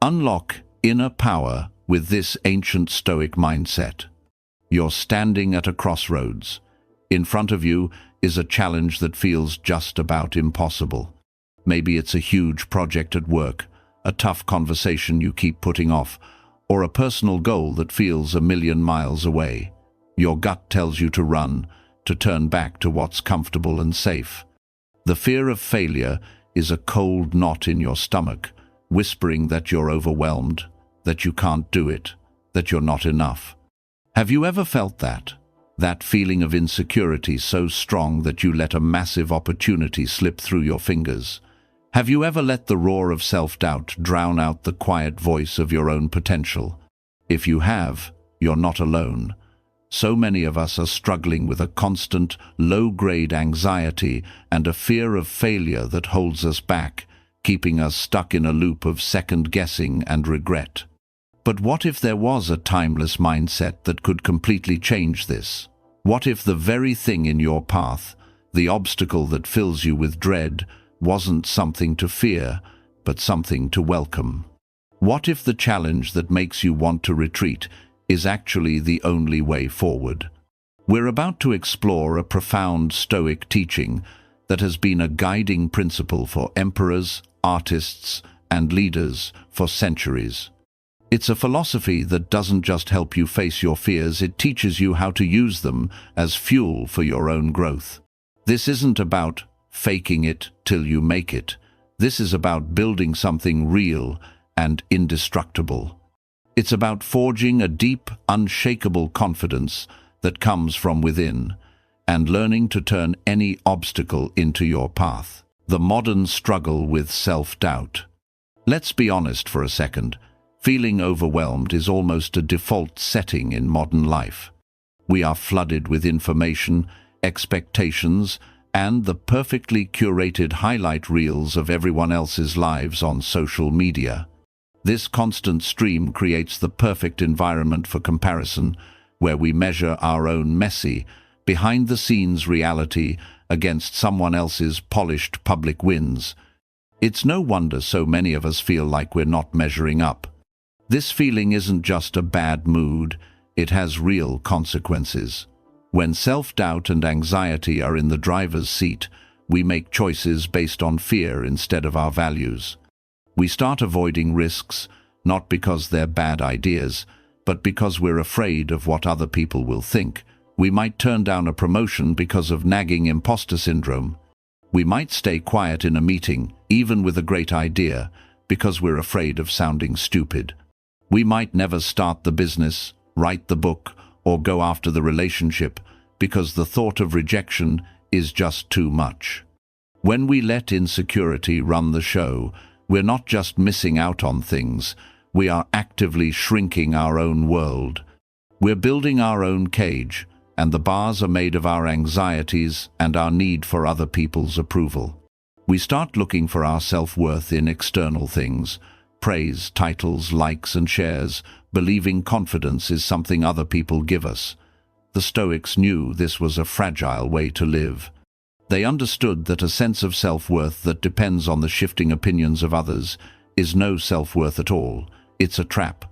Unlock inner power with this ancient Stoic mindset. You're standing at a crossroads. In front of you is a challenge that feels just about impossible. Maybe it's a huge project at work, a tough conversation you keep putting off, or a personal goal that feels a million miles away. Your gut tells you to run, to turn back to what's comfortable and safe. The fear of failure is a cold knot in your stomach, whispering that you're overwhelmed, that you can't do it, that you're not enough. Have you ever felt that? That feeling of insecurity so strong that you let a massive opportunity slip through your fingers? Have you ever let the roar of self-doubt drown out the quiet voice of your own potential? If you have, you're not alone. So many of us are struggling with a constant, low-grade anxiety and a fear of failure that holds us back, keeping us stuck in a loop of second-guessing and regret. But what if there was a timeless mindset that could completely change this? What if the very thing in your path, the obstacle that fills you with dread, wasn't something to fear, but something to welcome? What if the challenge that makes you want to retreat is actually the only way forward? We're about to explore a profound Stoic teaching that has been a guiding principle for emperors, artists, and leaders for centuries. It's a philosophy that doesn't just help you face your fears, it teaches you how to use them as fuel for your own growth. This isn't about faking it till you make it. This is about building something real and indestructible. It's about forging a deep, unshakable confidence that comes from within, and learning to turn any obstacle into your path. The modern struggle with self-doubt. Let's be honest for a second. Feeling overwhelmed is almost a default setting in modern life. We are flooded with information, expectations, and the perfectly curated highlight reels of everyone else's lives on social media. This constant stream creates the perfect environment for comparison, where we measure our own messy, behind-the-scenes reality against someone else's polished public wins. It's no wonder so many of us feel like we're not measuring up. This feeling isn't just a bad mood, it has real consequences. When self-doubt and anxiety are in the driver's seat, we make choices based on fear instead of our values. We start avoiding risks, not because they're bad ideas, but because we're afraid of what other people will think. We might turn down a promotion because of nagging imposter syndrome. We might stay quiet in a meeting, even with a great idea, because we're afraid of sounding stupid. We might never start the business, write the book, or go after the relationship, because the thought of rejection is just too much. When we let insecurity run the show, we're not just missing out on things, we are actively shrinking our own world. We're building our own cage, and the bars are made of our anxieties and our need for other people's approval. We start looking for our self-worth in external things, praise, titles, likes and shares, believing confidence is something other people give us. The Stoics knew this was a fragile way to live. They understood that a sense of self-worth that depends on the shifting opinions of others is no self-worth at all. It's a trap.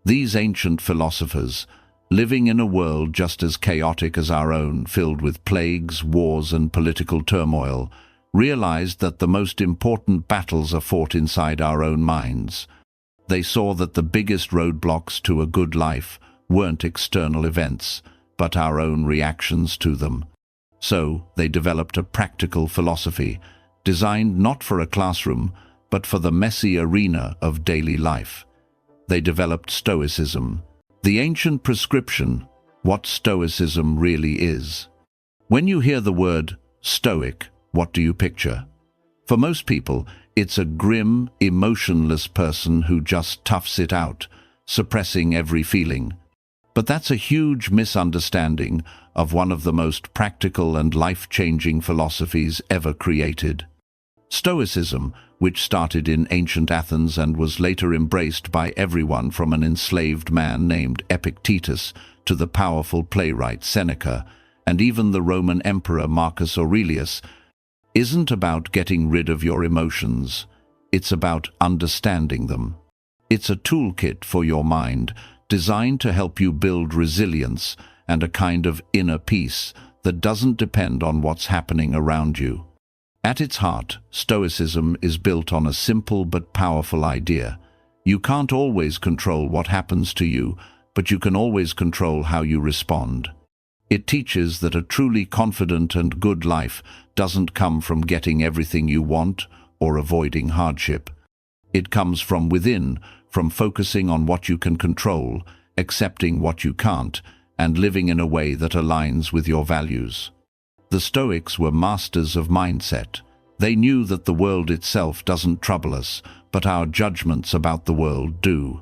These ancient philosophers, living in a world just as chaotic as our own, filled with plagues, wars and political turmoil, realized that the most important battles are fought inside our own minds. They saw that the biggest roadblocks to a good life weren't external events, but our own reactions to them. So they developed a practical philosophy, designed not for a classroom, but for the messy arena of daily life. They developed Stoicism, the ancient prescription, what Stoicism really is. When you hear the word Stoic, what do you picture? For most people, it's a grim, emotionless person who just toughs it out, suppressing every feeling. But that's a huge misunderstanding of one of the most practical and life-changing philosophies ever created. Stoicism, which started in ancient Athens and was later embraced by everyone from an enslaved man named Epictetus to the powerful playwright Seneca, and even the Roman Emperor Marcus Aurelius, isn't about getting rid of your emotions. It's about understanding them. It's a toolkit for your mind, designed to help you build resilience and a kind of inner peace that doesn't depend on what's happening around you. At its heart, Stoicism is built on a simple but powerful idea. You can't always control what happens to you, but you can always control how you respond. It teaches that a truly confident and good life doesn't come from getting everything you want or avoiding hardship. It comes from within, from focusing on what you can control, accepting what you can't, and living in a way that aligns with your values. The Stoics were masters of mindset. They knew that the world itself doesn't trouble us, but our judgments about the world do.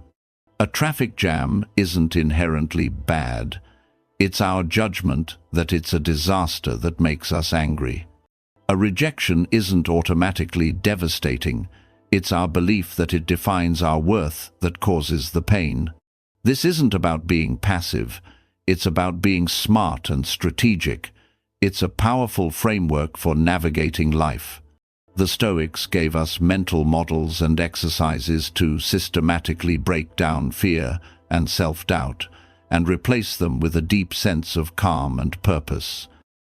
A traffic jam isn't inherently bad. It's our judgment that it's a disaster that makes us angry. A rejection isn't automatically devastating. It's our belief that it defines our worth that causes the pain. This isn't about being passive. It's about being smart and strategic. It's a powerful framework for navigating life. The Stoics gave us mental models and exercises to systematically break down fear and self-doubt and replace them with a deep sense of calm and purpose.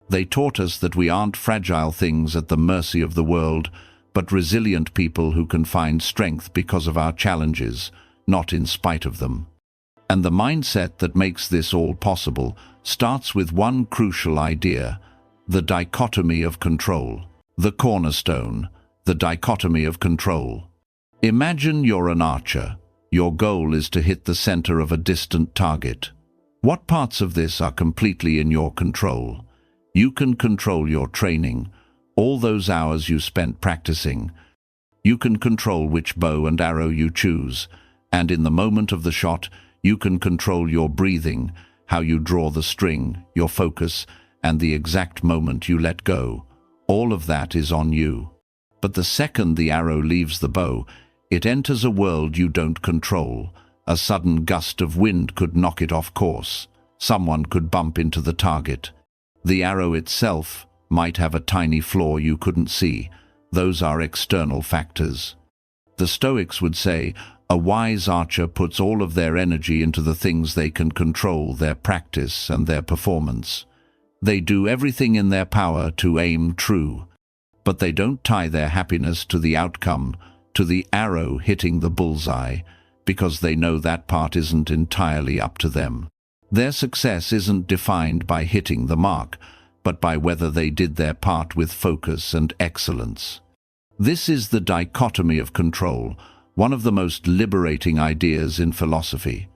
They taught us that we aren't fragile things at the mercy of the world, but resilient people who can find strength because of our challenges, not in spite of them. And the mindset that makes this all possible starts with one crucial idea: the dichotomy of control. The cornerstone, the dichotomy of control. Imagine you're an archer. Your goal is to hit the center of a distant target. What parts of this are completely in your control? You can control your training, all those hours you spent practicing. You can control which bow and arrow you choose, and in the moment of the shot, you can control your breathing, how you draw the string, your focus, and the exact moment you let go. All of that is on you. But the second the arrow leaves the bow, it enters a world you don't control. A sudden gust of wind could knock it off course. Someone could bump into the target. The arrow itself might have a tiny flaw you couldn't see. Those are external factors. The Stoics would say, a wise archer puts all of their energy into the things they can control, their practice and their performance. They do everything in their power to aim true, but they don't tie their happiness to the outcome, to the arrow hitting the bullseye, because they know that part isn't entirely up to them. Their success isn't defined by hitting the mark, but by whether they did their part with focus and excellence. This is the dichotomy of control, one of the most liberating ideas in philosophy.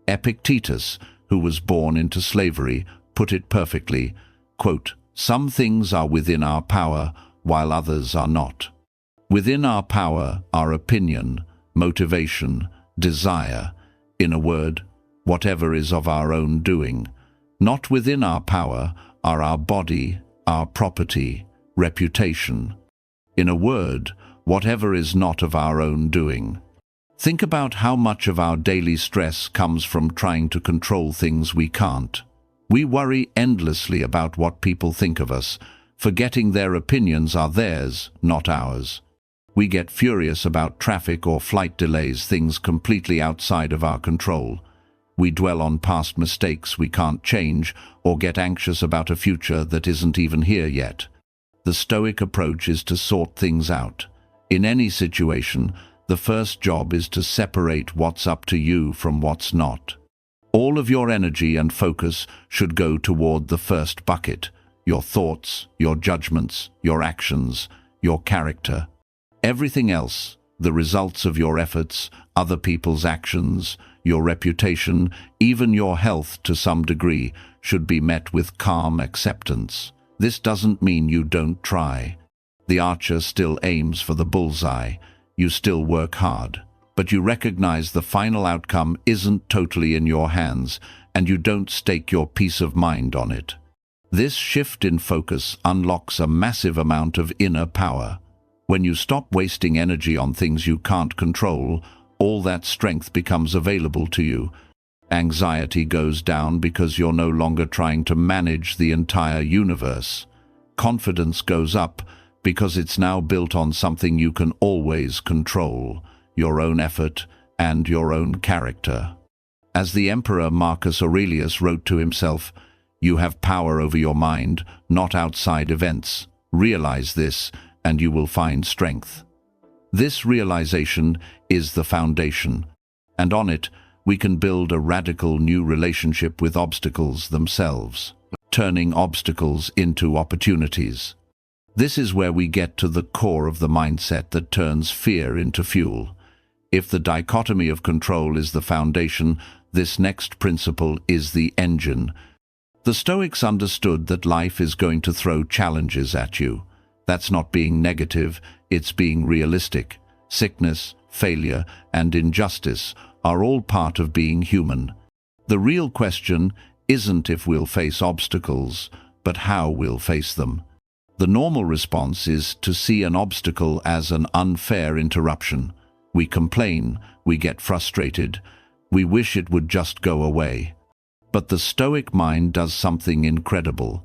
Epictetus, who was born into slavery, put it perfectly, quote, "Some things are within our power, while others are not. Within our power are opinion, motivation, desire, in a word, whatever is of our own doing. Not within our power are our body, our property, reputation. In a word, whatever is not of our own doing." Think about how much of our daily stress comes from trying to control things we can't. We worry endlessly about what people think of us, forgetting their opinions are theirs, not ours. We get furious about traffic or flight delays, things completely outside of our control. We dwell on past mistakes we can't change, or get anxious about a future that isn't even here yet. The Stoic approach is to sort things out. In any situation, the first job is to separate what's up to you from what's not. All of your energy and focus should go toward the first bucket: your thoughts, your judgments, your actions, your character. Everything else, the results of your efforts, other people's actions, your reputation, even your health to some degree, should be met with calm acceptance. This doesn't mean you don't try. The archer still aims for the bullseye. You still work hard. But you recognize the final outcome isn't totally in your hands, and you don't stake your peace of mind on it. This shift in focus unlocks a massive amount of inner power. When you stop wasting energy on things you can't control, all that strength becomes available to you. Anxiety goes down because you're no longer trying to manage the entire universe. Confidence goes up because it's now built on something you can always control: your own effort and your own character. As the Emperor Marcus Aurelius wrote to himself, "You have power over your mind, not outside events. Realize this, and you will find strength." This realization is the foundation, and on it we can build a radical new relationship with obstacles themselves, turning obstacles into opportunities. This is where we get to the core of the mindset that turns fear into fuel. If the dichotomy of control is the foundation, this next principle is the engine. The Stoics understood that life is going to throw challenges at you. That's not being negative, it's being realistic. Sickness, failure, and injustice are all part of being human. The real question isn't if we'll face obstacles, but how we'll face them. The normal response is to see an obstacle as an unfair interruption. We complain, we get frustrated, we wish it would just go away. But the Stoic mind does something incredible.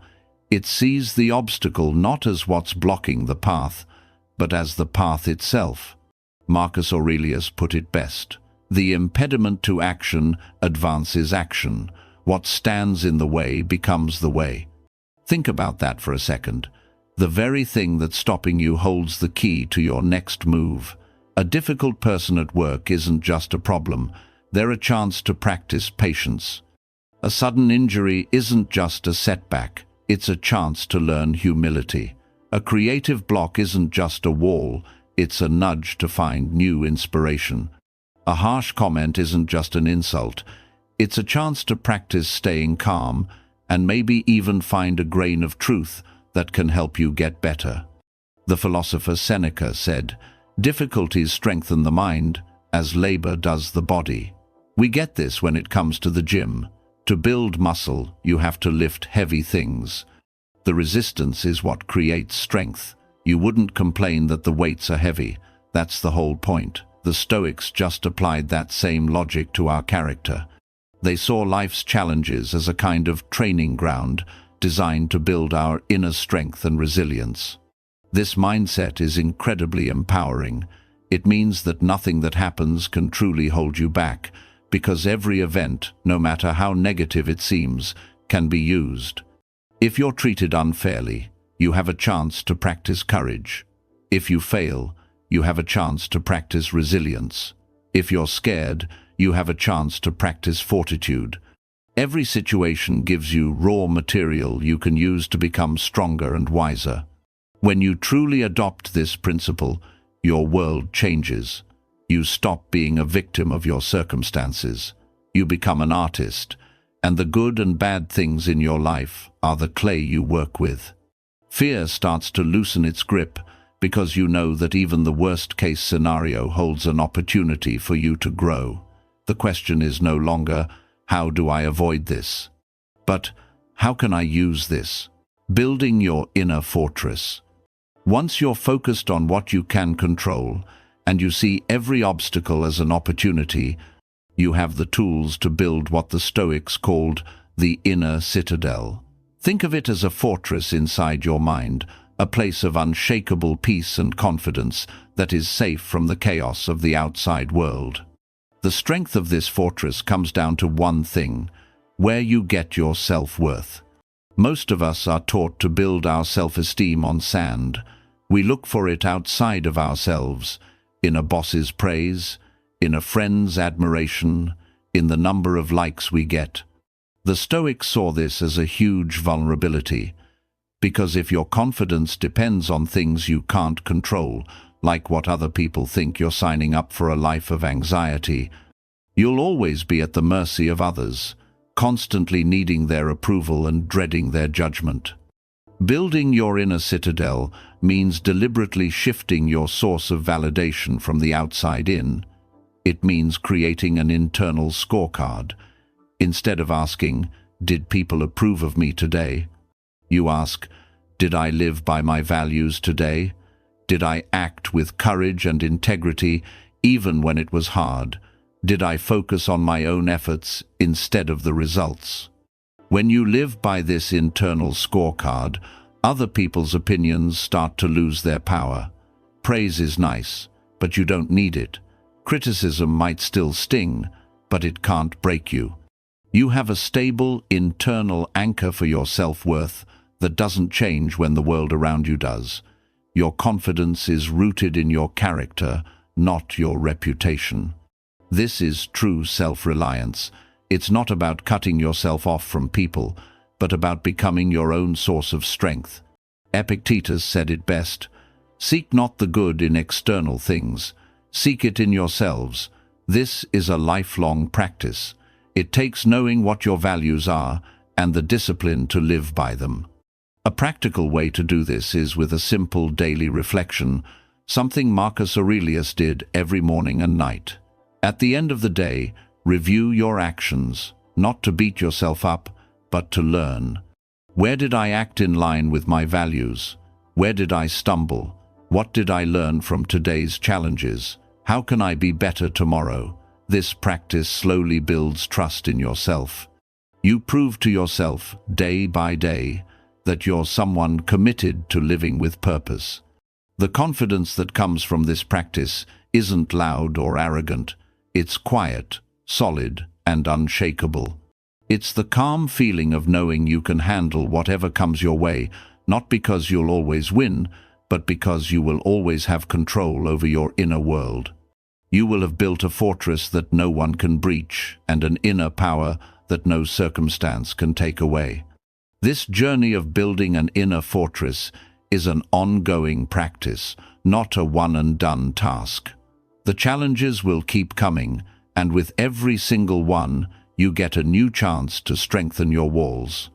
It sees the obstacle not as what's blocking the path, but as the path itself. Marcus Aurelius put it best: "The impediment to action advances action. What stands in the way becomes the way." Think about that for a second. The very thing that's stopping you holds the key to your next move. A difficult person at work isn't just a problem, they're a chance to practice patience. A sudden injury isn't just a setback, it's a chance to learn humility. A creative block isn't just a wall, it's a nudge to find new inspiration. A harsh comment isn't just an insult, it's a chance to practice staying calm and maybe even find a grain of truth that can help you get better. The philosopher Seneca said, "Difficulties strengthen the mind as labor does the body." We get this when it comes to the gym. To build muscle, you have to lift heavy things. The resistance is what creates strength. You wouldn't complain that the weights are heavy. That's the whole point. The Stoics just applied that same logic to our character. They saw life's challenges as a kind of training ground designed to build our inner strength and resilience. This mindset is incredibly empowering. It means that nothing that happens can truly hold you back, because every event, no matter how negative it seems, can be used. If you're treated unfairly, you have a chance to practice courage. If you fail, you have a chance to practice resilience. If you're scared, you have a chance to practice fortitude. Every situation gives you raw material you can use to become stronger and wiser. When you truly adopt this principle, your world changes. You stop being a victim of your circumstances. You become an artist, and the good and bad things in your life are the clay you work with. Fear starts to loosen its grip because you know that even the worst-case scenario holds an opportunity for you to grow. The question is no longer, how do I avoid this? But how can I use this? Building your inner fortress. Once you're focused on what you can control, and you see every obstacle as an opportunity, you have the tools to build what the Stoics called the inner citadel. Think of it as a fortress inside your mind, a place of unshakable peace and confidence that is safe from the chaos of the outside world. The strength of this fortress comes down to one thing: where you get your self-worth. Most of us are taught to build our self-esteem on sand. We look for it outside of ourselves, in a boss's praise, in a friend's admiration, in the number of likes we get. The Stoics saw this as a huge vulnerability, because if your confidence depends on things you can't control, like what other people think you're signing up for a life of anxiety, you'll always be at the mercy of others, constantly needing their approval and dreading their judgment. Building your inner citadel means deliberately shifting your source of validation from the outside in. It means creating an internal scorecard. Instead of asking, "Did people approve of me today?" you ask, "Did I live by my values today? Did I act with courage and integrity even when it was hard? Did I focus on my own efforts instead of the results?" When you live by this internal scorecard, other people's opinions start to lose their power. Praise is nice, but you don't need it. Criticism might still sting, but it can't break you. You have a stable, internal anchor for your self-worth that doesn't change when the world around you does. Your confidence is rooted in your character, not your reputation. This is true self-reliance. It's not about cutting yourself off from people, but about becoming your own source of strength. Epictetus said it best: "Seek not the good in external things, seek it in yourselves." This is a lifelong practice. It takes knowing what your values are and the discipline to live by them. A practical way to do this is with a simple daily reflection, something Marcus Aurelius did every morning and night. At the end of the day, review your actions, not to beat yourself up, but to learn. Where did I act in line with my values? Where did I stumble? What did I learn from today's challenges? How can I be better tomorrow? This practice slowly builds trust in yourself. You prove to yourself, day by day, that you're someone committed to living with purpose. The confidence that comes from this practice isn't loud or arrogant. It's quiet, solid, and unshakable. It's the calm feeling of knowing you can handle whatever comes your way, not because you'll always win, but because you will always have control over your inner world. You will have built a fortress that no one can breach, and an inner power that no circumstance can take away. This journey of building an inner fortress is an ongoing practice, not a one-and-done task. The challenges will keep coming, and with every single one, you get a new chance to strengthen your walls.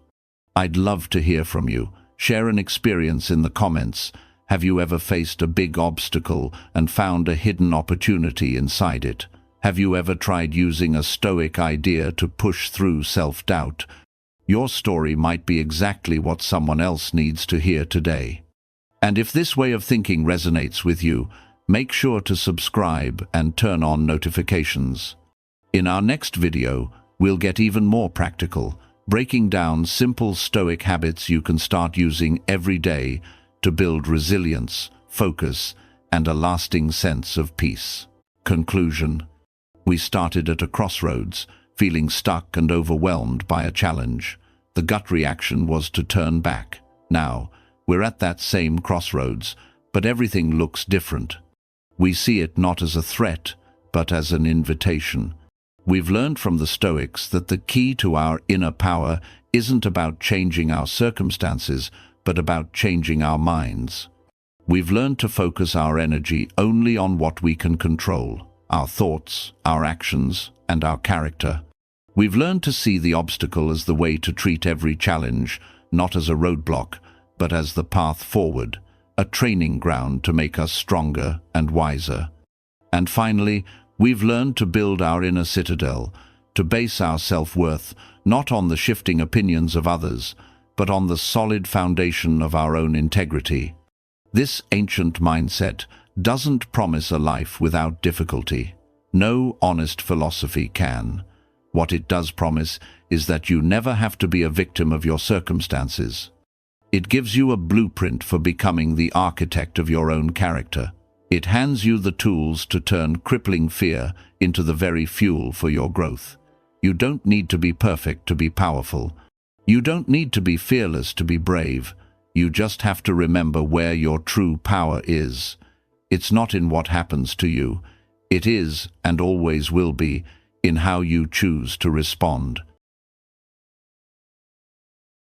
I'd love to hear from you. Share an experience in the comments. Have you ever faced a big obstacle and found a hidden opportunity inside it? Have you ever tried using a Stoic idea to push through self-doubt? Your story might be exactly what someone else needs to hear today. And if this way of thinking resonates with you, make sure to subscribe and turn on notifications. In our next video, we'll get even more practical, breaking down simple Stoic habits you can start using every day to build resilience, focus, and a lasting sense of peace. Conclusion. We started at a crossroads, feeling stuck and overwhelmed by a challenge. The gut reaction was to turn back. Now, we're at that same crossroads, but everything looks different. We see it not as a threat, but as an invitation. We've learned from the Stoics that the key to our inner power isn't about changing our circumstances, but about changing our minds. We've learned to focus our energy only on what we can control: our thoughts, our actions, and our character. We've learned to see the obstacle as the way to treat every challenge, not as a roadblock, but as the path forward, a training ground to make us stronger and wiser. And finally, we've learned to build our inner citadel, to base our self-worth not on the shifting opinions of others, but on the solid foundation of our own integrity. This ancient mindset doesn't promise a life without difficulty. No honest philosophy can. What it does promise is that you never have to be a victim of your circumstances. It gives you a blueprint for becoming the architect of your own character. It hands you the tools to turn crippling fear into the very fuel for your growth. You don't need to be perfect to be powerful. You don't need to be fearless to be brave. You just have to remember where your true power is. It's not in what happens to you. It is, and always will be, in how you choose to respond.